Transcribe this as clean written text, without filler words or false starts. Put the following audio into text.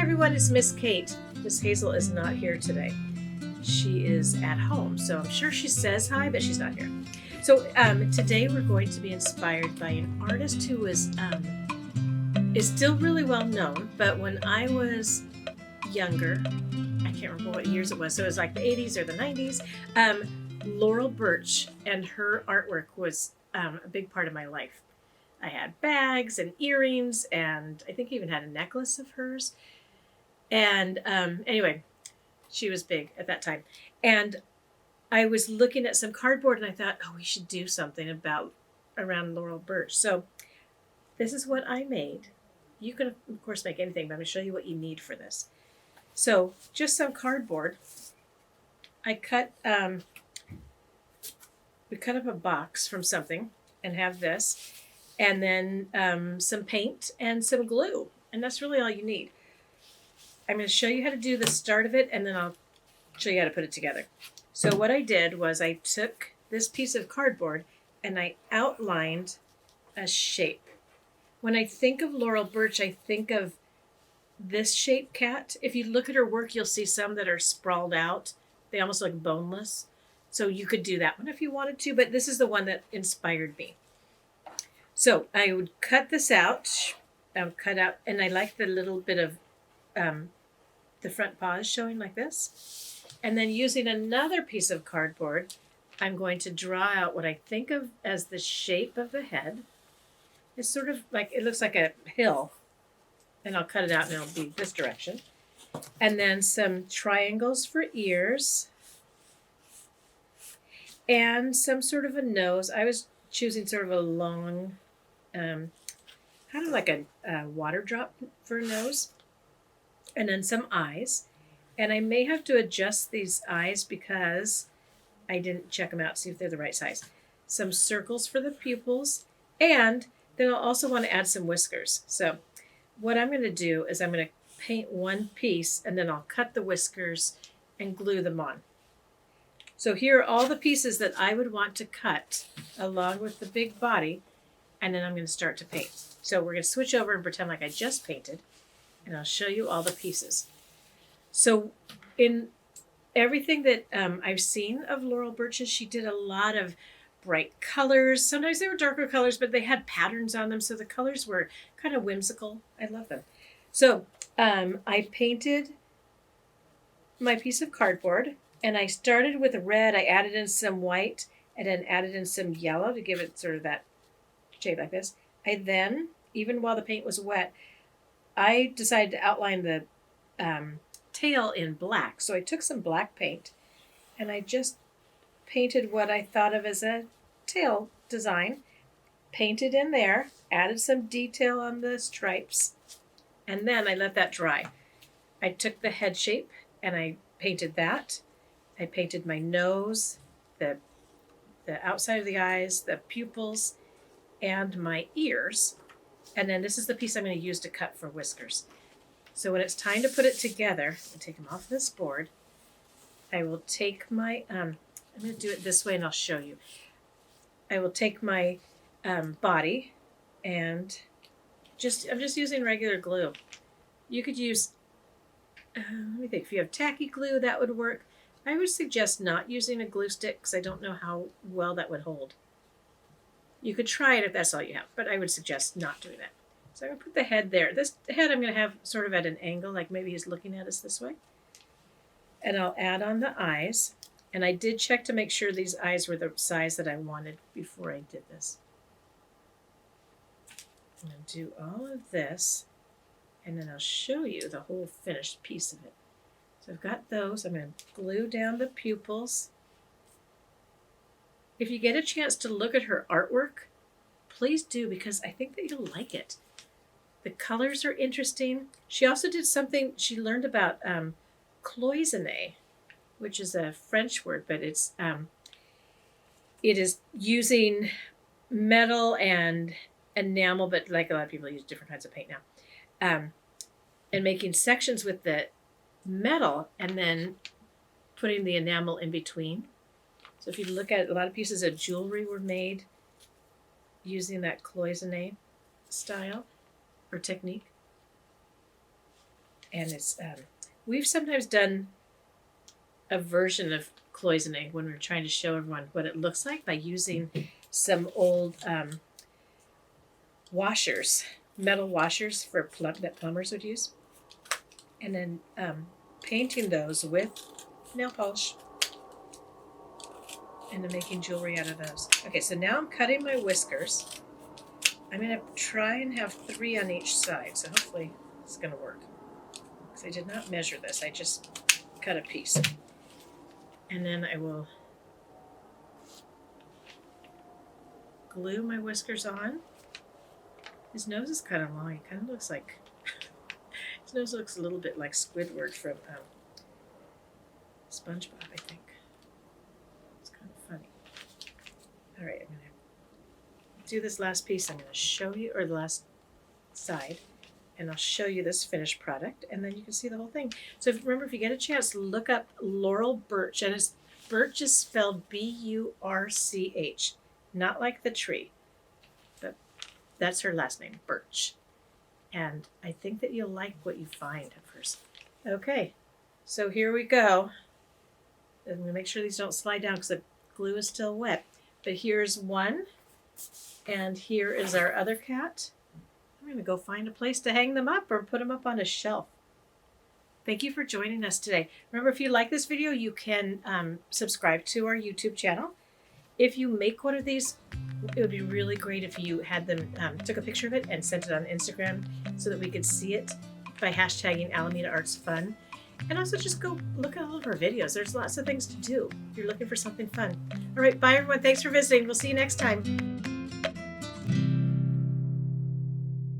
everyone, it's Miss Kate. Miss Hazel is not here today. She is at home, so I'm sure she says hi, but she's not here. So today we're going to be inspired by an artist who is still really well known, but when I was younger, I can't remember what years it was, so it was like the 80s or the 90s, Laurel Burch and her artwork was a big part of my life. I had bags and earrings, and I think I even had a necklace of hers. And anyway, she was big at that time. And I was looking at some cardboard, and I thought, oh, we should do something around Laurel Burch. So this is what I made. You can, of course, make anything, but I'm going to show you what you need for this. So just some cardboard. I cut, we cut up a box from something and have this. And then some paint and some glue. And that's really all you need. I'm going to show you how to do the start of it, and then I'll show you how to put it together. So what I did was I took this piece of cardboard and I outlined a shape. When I think of Laurel Burch, I think of this shape cat. If you look at her work, you'll see some that are sprawled out. They almost look boneless. So you could do that one if you wanted to, but this is the one that inspired me. So I would cut this out. And I like the little bit of the front paws showing like this. And then using another piece of cardboard, I'm going to draw out what I think of as the shape of the head. It's sort of like, it looks like a hill. And I'll cut it out and it'll be this direction. And then some triangles for ears. And some sort of a nose. I was choosing sort of a long, kind of like a water drop for a nose. And then some eyes. And I may have to adjust these eyes because I didn't check them out to see if they're the right size. Some circles for the pupils. And then I'll also want to add some whiskers. So what I'm going to do is I'm going to paint one piece and then I'll cut the whiskers and glue them on. So here are all the pieces that I would want to cut along with the big body. And then I'm going to start to paint. So we're going to switch over and pretend like I just painted. And I'll show you all the pieces. So in everything that I've seen of Laurel Burch's, she did a lot of bright colors. Sometimes they were darker colors, but they had patterns on them. So the colors were kind of whimsical. I love them. So I painted my piece of cardboard. And I started with red. I added in some white and then added in some yellow to give it sort of that shape like this. I then, even while the paint was wet, I decided to outline the tail in black. So I took some black paint and I just painted what I thought of as a tail design. Painted in there, added some detail on the stripes, and then I let that dry. I took the head shape and I painted that. I painted my nose, the outside of the eyes, the pupils, and my ears. And then this is the piece I'm going to use to cut for whiskers. So when it's time to put it together, I'll take them off this board. I will take my, I'm going to do it this way and I'll show you. I will take my body and I'm just using regular glue. You could use, let me think, if you have tacky glue, that would work. I would suggest not using a glue stick because I don't know how well that would hold. You could try it if that's all you have, but I would suggest not doing that. So I'm going to put the head there. This head I'm going to have sort of at an angle, like maybe he's looking at us this way. And I'll add on the eyes. And I did check to make sure these eyes were the size that I wanted before I did this. I'm going to do all of this, and then I'll show you the whole finished piece of it. So I've got those. I'm going to glue down the pupils. If you get a chance to look at her artwork, please do, because I think that you'll like it. The colors are interesting. She also did something, she learned about cloisonné, which is a French word, but it is using metal and enamel, but like a lot of people use different kinds of paint now, and making sections with the metal and then putting the enamel in between. So if you look at it, a lot of pieces of jewelry were made using that cloisonné style or technique. And it's we've sometimes done a version of cloisonne when we're trying to show everyone what it looks like by using some old washers, metal washers for that plumbers would use, and then painting those with nail polish and then making jewelry out of those. Okay, so now I'm cutting my whiskers. I'm going to try and have 3 on each side, so hopefully it's going to work. Because I did not measure this, I just cut a piece. And then I will glue my whiskers on. His nose is kind of long. He kind of looks like, his nose looks a little bit like Squidward from SpongeBob, I think. It's kind of funny. All right, I'm going to do this last piece. I'm going to show you, or the last side, and I'll show you this finished product, and then you can see the whole thing. So remember, if you get a chance, look up Laurel Burch, and Birch is spelled B-U-R-C-H, not like the tree, but that's her last name, Burch. And I think that you'll like what you find at first. Okay, so here we go. I'm going to make sure these don't slide down because the glue is still wet. But here's one, and here is our other cat. I'm going to go find a place to hang them up or put them up on a shelf. Thank you for joining us today. Remember, if you like this video, you can subscribe to our YouTube channel. If you make one of these, it would be really great if you had them, took a picture of it and sent it on Instagram so that we could see it by hashtagging Alameda Arts Fun. And also just go look at all of our videos. There's lots of things to do if you're looking for something fun. All right, bye everyone. Thanks for visiting. We'll see you next time.